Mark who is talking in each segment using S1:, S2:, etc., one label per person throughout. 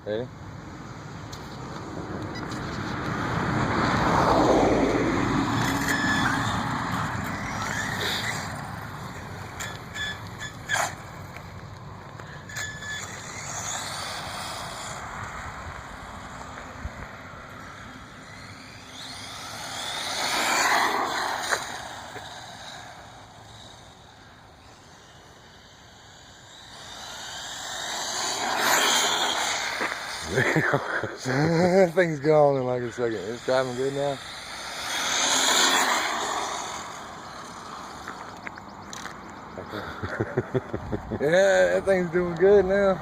S1: Ready? That thing's gone in like a second. It's driving good now. Yeah, that thing's doing good now.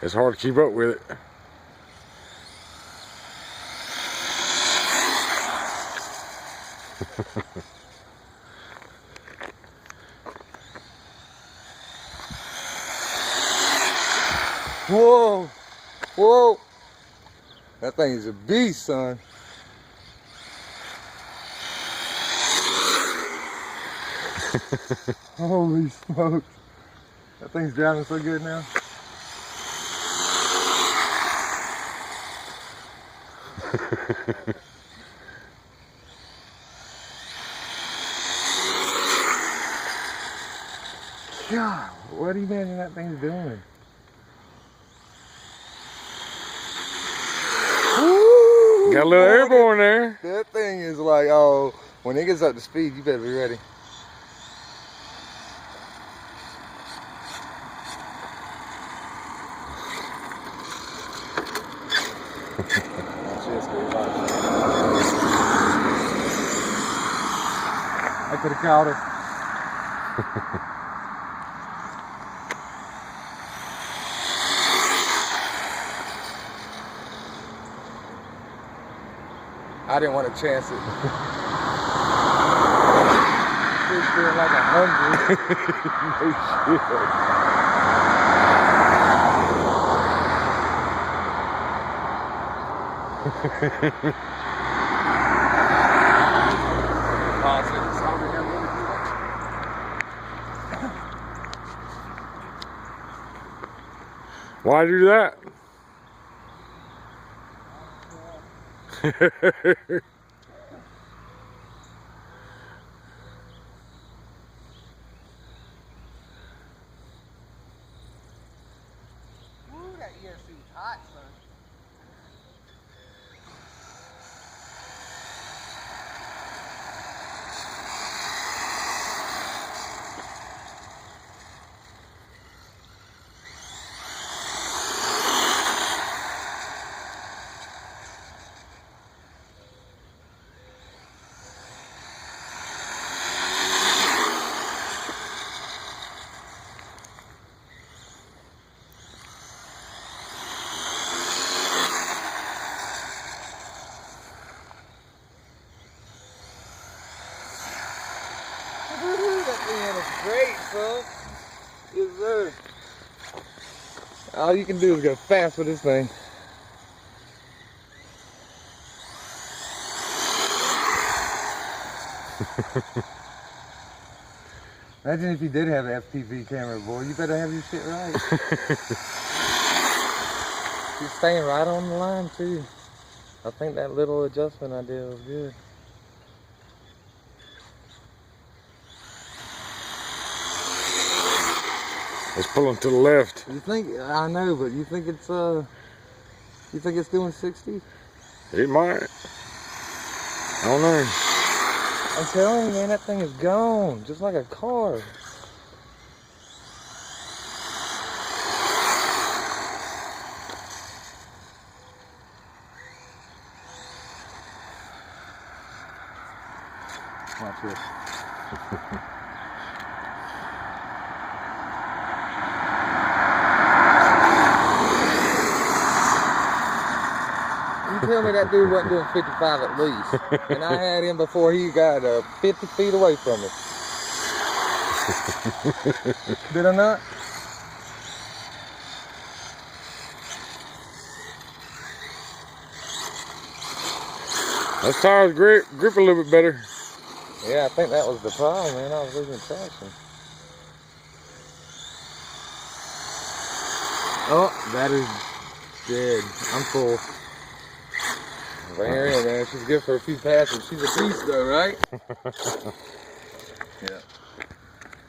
S1: It's hard to keep up with it. Whoa! Whoa! That thing is a beast, son. Holy smokes. That thing's driving so good now. God, what do you imagine that thing's doing? Woo!
S2: Got a little airborne there.
S1: That thing is like, oh, when it gets up to speed, you better be ready. I could have caught her. I didn't want to chance it. It's feeling like 100. No shit.
S2: Why do that?
S1: Ooh, that ESC's hot, son. That thing is great, son. Yes, sir. All you can do is go fast with this thing. Imagine if you did have an FPV camera, boy. You better have your shit right. You're staying right on the line, too. I think that little adjustment I did was good.
S2: It's pulling to the left.
S1: You think, I know, but you think it's doing 60?
S2: It might. I don't know.
S1: I'm telling you, man, that thing is gone, just like a car. Watch this. You tell me that dude wasn't doing 55 at least. And I had him before he got 50 feet away from me. Did I not?
S2: That tire's grip a little bit better.
S1: Yeah, I think that was the problem, man. I was losing traction. Oh, battery's dead. I'm full. Bring her in, man. She's good for a few passes. She's a beast, though, right? Yeah.